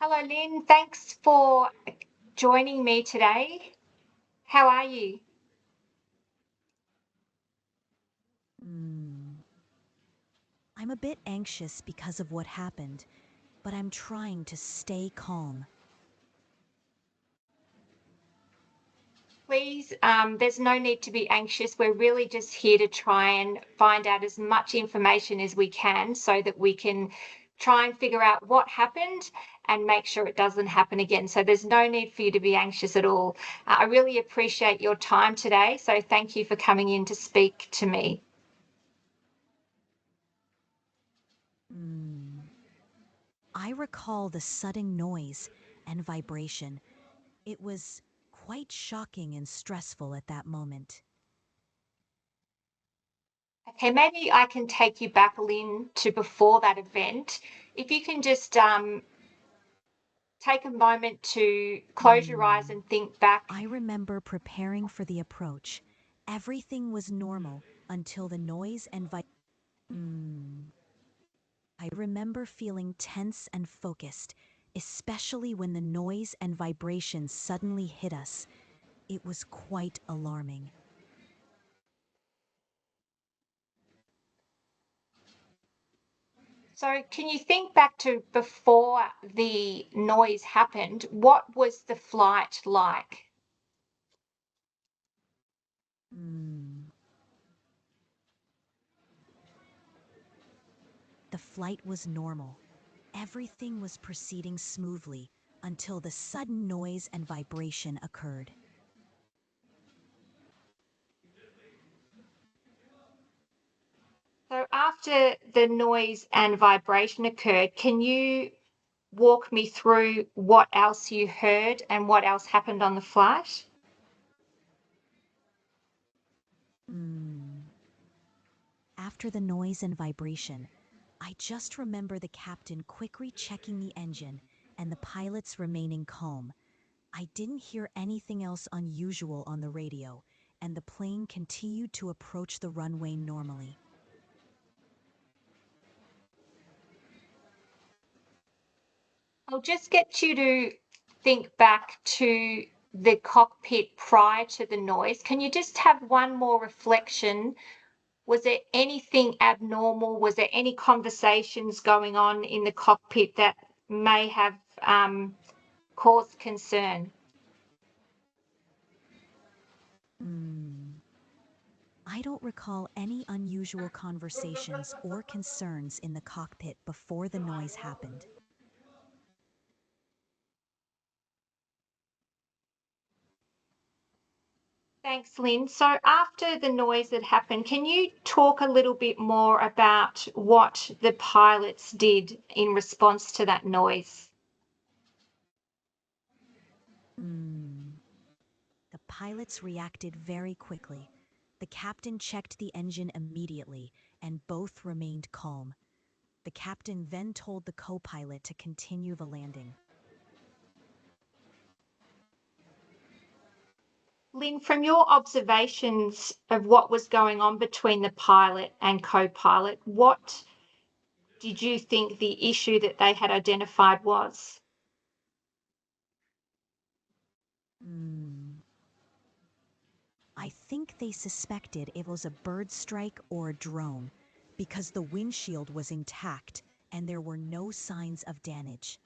Hello, Lynn. Thanks for joining me today. How are you? Hmm. I'm a bit anxious because of what happened, but I'm trying to stay calm. Please, there's no need to be anxious. We're really just here to try and find out as much information as we can so that we can try and figure out what happened and make sure it doesn't happen again. So there's no need for you to be anxious at all. I really appreciate your time today. So thank you for coming in to speak to me. Hmm. I recall the sudden noise and vibration. It was quite shocking and stressful at that moment. Okay, maybe I can take you back, Lynn, to before that event. If you can just take a moment to close your eyes Hmm. and think back. I remember preparing for the approach. Everything was normal until the noise and Hmm. I remember feeling tense and focused, especially when the noise and vibrations suddenly hit us. It was quite alarming. So, can you think back to before the noise happened? What was the flight like? Hmm. The flight was normal. Everything was proceeding smoothly until the sudden noise and vibration occurred. So, after the noise and vibration occurred, can you walk me through what else you heard and what else happened on the flight? Hmm. After the noise and vibration, I just remember the captain quickly checking the engine and the pilots remaining calm. I didn't hear anything else unusual on the radio, and the plane continued to approach the runway normally. I'll just get you to think back to the cockpit prior to the noise. Can you just have one more reflection? Was there anything abnormal? Was there any conversations going on in the cockpit that may have caused concern? Hmm. I don't recall any unusual conversations or concerns in the cockpit before the noise happened. Thanks, Lynn. So, after the noise that happened, can you talk a little bit more about what the pilots did in response to that noise? Hmm. The pilots reacted very quickly. The captain checked the engine immediately, and both remained calm. The captain then told the co pilot to continue the landing. Lynn, from your observations of what was going on between the pilot and co pilot, what did you think the issue that they had identified was? Hmm. I think they suspected it was a bird strike or a drone because the windshield was intact and there were no signs of damage.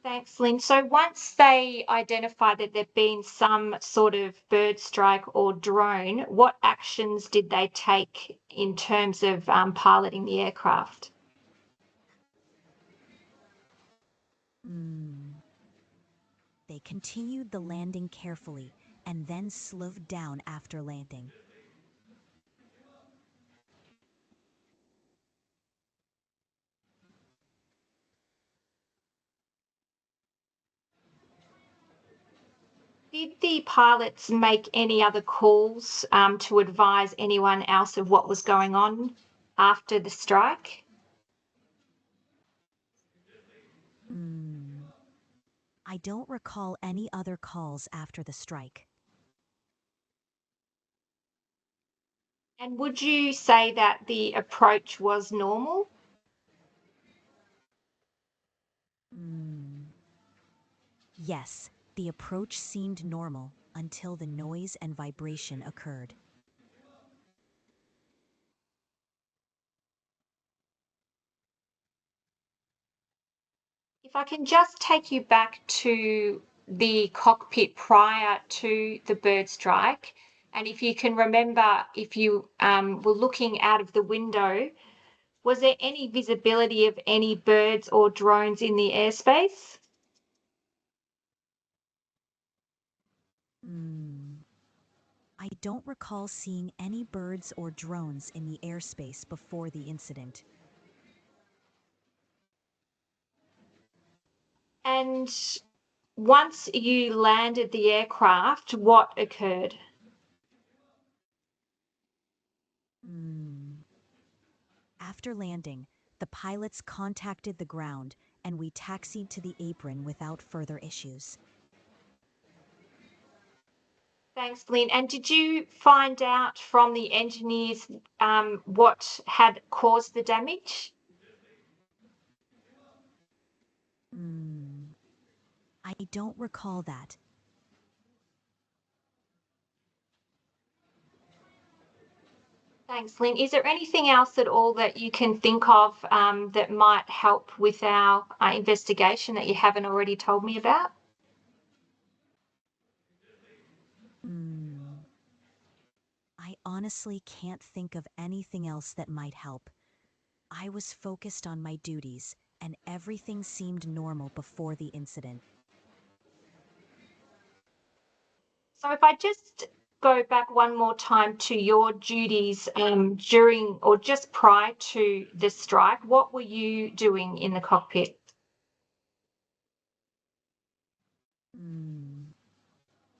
Thanks, Lynn. So once they identified that there'd been some sort of bird strike or drone, what actions did they take in terms of piloting the aircraft? Hmm. They continued the landing carefully and then slowed down after landing. Did the pilots make any other calls to advise anyone else of what was going on after the strike? Hmm. I don't recall any other calls after the strike. And would you say that the approach was normal? Yes, the approach seemed normal until the noise and vibration occurred. If I can just take you back to the cockpit prior to the bird strike, and if you can remember, if you were looking out of the window, was there any visibility of any birds or drones in the airspace? I don't recall seeing any birds or drones in the airspace before the incident. And once you landed the aircraft, what occurred? After landing, the pilots contacted the ground and we taxied to the apron without further issues. Thanks, Lynn. And did you find out from the engineers what had caused the damage? I don't recall that. Thanks, Lynn. Is there anything else at all that you can think of that might help with our investigation that you haven't already told me about? I honestly can't think of anything else that might help. I was focused on my duties, and everything seemed normal before the incident. So if I just go back one more time to your duties during or just prior to the strike, what were you doing in the cockpit?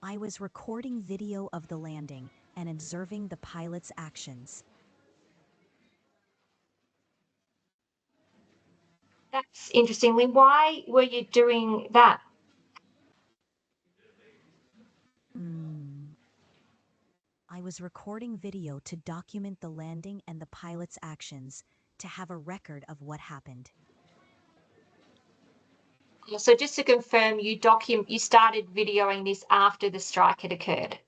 I was recording video of the landing and observing the pilot's actions. That's interestingly. Why were you doing that? I was recording video to document the landing and the pilot's actions, to have a record of what happened. So just to confirm, you started videoing this after the strike had occurred.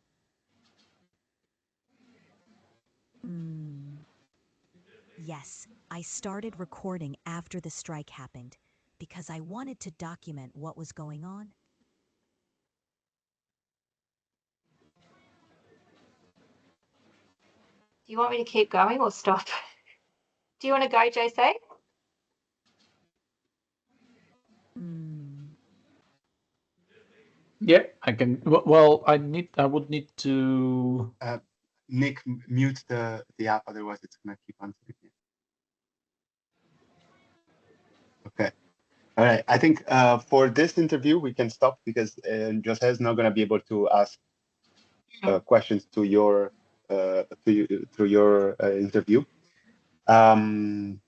Yes, I started recording after the strike happened because I wanted to document what was going on. Do you want me to keep going or stop? Do you want to go, JC? Yeah, I can. Well, I would need to. Nick, mute the app, otherwise it's gonna keep on speaking. Okay. All right. I think for this interview we can stop because Jose is not gonna be able to ask questions to your through your interview. But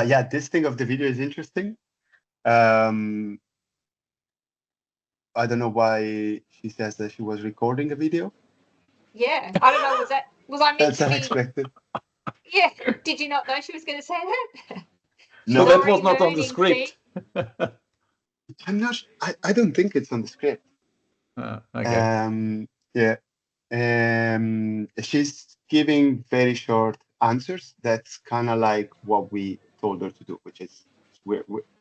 yeah, this thing of the video is interesting. I don't know why she says that she was recording a video. Yeah, I don't know. Was I meant That's to be? unexpected. Yeah. Did you not know she was going to say that? No, No, that already was not on the mooning, script. I'm not. I don't think it's on the script. Okay. Yeah. She's giving very short answers. That's kind of like what we told her to do, which is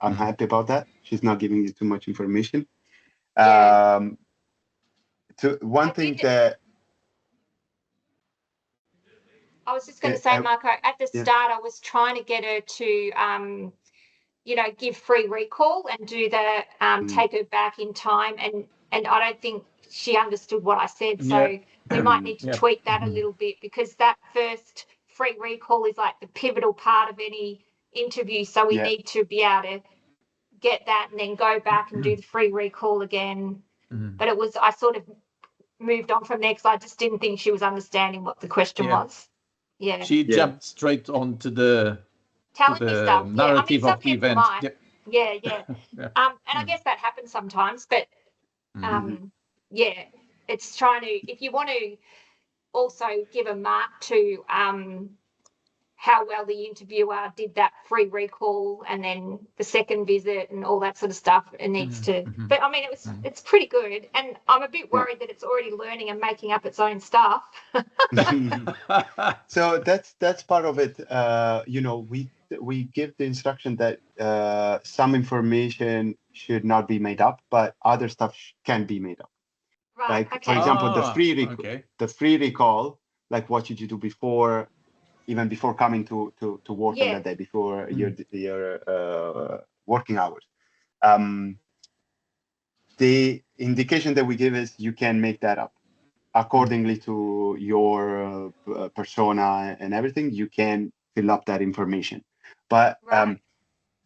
I'm happy about that. She's not giving you too much information. Yeah. One thing that I was just going to say, Marco, at the yeah. start, I was trying to get her to, give free recall and do the take her back in time, and I don't think she understood what I said. So Yeah. we might need to Yeah. tweak that a little bit, because that first free recall is like the pivotal part of any interview. So we need to be able to get that and then go back and do the free recall again. But I sort of moved on from there because I just didn't think she was understanding what the question was. Yeah. She jumped straight onto the telling me stuff. narrative some of the people event. might. Yeah. And I guess that happens sometimes, but yeah, it's trying to, if you want to also give a mark to how well the interviewer did that free recall and then the second visit and all that sort of stuff. It needs to, but I mean, it's pretty good. And I'm a bit worried that it's already learning and making up its own stuff. So that's part of it. You know, we give the instruction that some information should not be made up, but other stuff can be made up. Right. Like, Okay. for example, the free recall, like what did you do before, even before coming to work on that day, before your working hours. The indication that we give is you can make that up accordingly to your persona and everything. You can fill up that information, but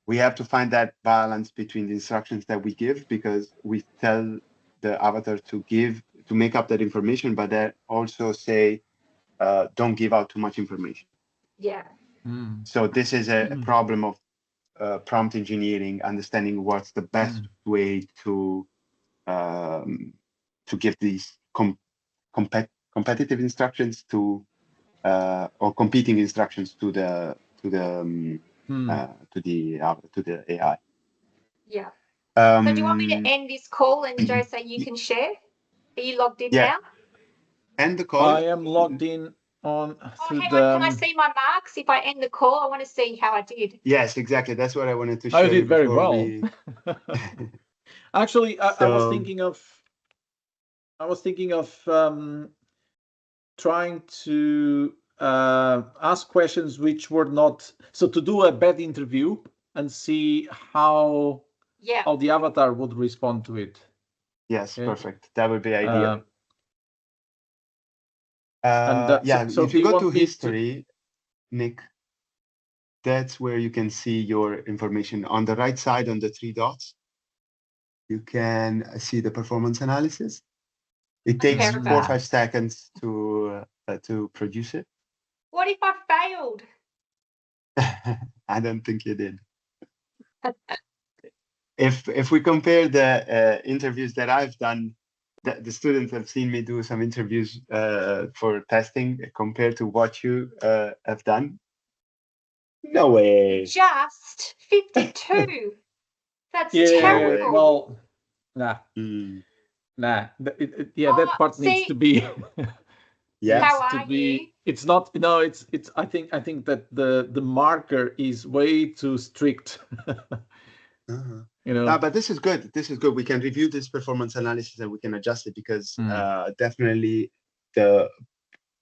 we have to find that balance between the instructions that we give, because we tell the avatar to make up that information, but then also say don't give out too much information. Yeah. So this is a problem of prompt engineering, understanding what's the best way to give these competitive instructions to or competing instructions to the AI. Yeah. So do you want me to end this call and Joe say you can share? Are you logged in now? End the call. I am logged in on through hang the. on, can I see my marks if I end the call? I want to see how I did. Yes, exactly. That's what I wanted to show I did very well. Actually, I was thinking of trying to ask questions which were not, so to do a bad interview and see how the avatar would respond to it. Yes, perfect. That would be ideal. So if you go to history, Nick, that's where you can see your information. On the right side, on the 3 dots, you can see the performance analysis. It takes 4 or 5 seconds to produce it. What if I failed? I don't think you did. If we compare the interviews that I've done, the students have seen me do some interviews for testing compared to what you have done. No way. Just 52. That's terrible. Well, nah. That part needs to be. How are you? It's not. No, it's. I think that the marker is way too strict. You know. But this is good. This is good. We can review this performance analysis and we can adjust it, because definitely the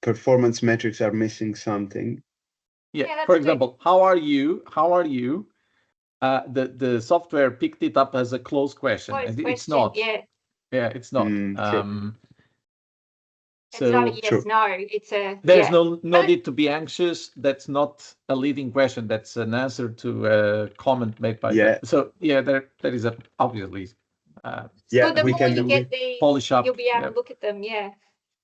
performance metrics are missing something. Yeah. For example, how are you? The software picked it up as a closed question. It's not. Yeah, it's not. It's not a yes, no. It's a. There's no need to be anxious. That's not a leading question. That's an answer to a comment made by. So there is obviously. So the more you get these, polish up. You'll be able to look at them. Yeah,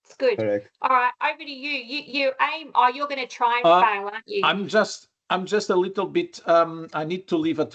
it's good. Correct. All right, over to you. You aim. Oh, you're going to try and fail, aren't you? I'm just a little bit. I need to leave at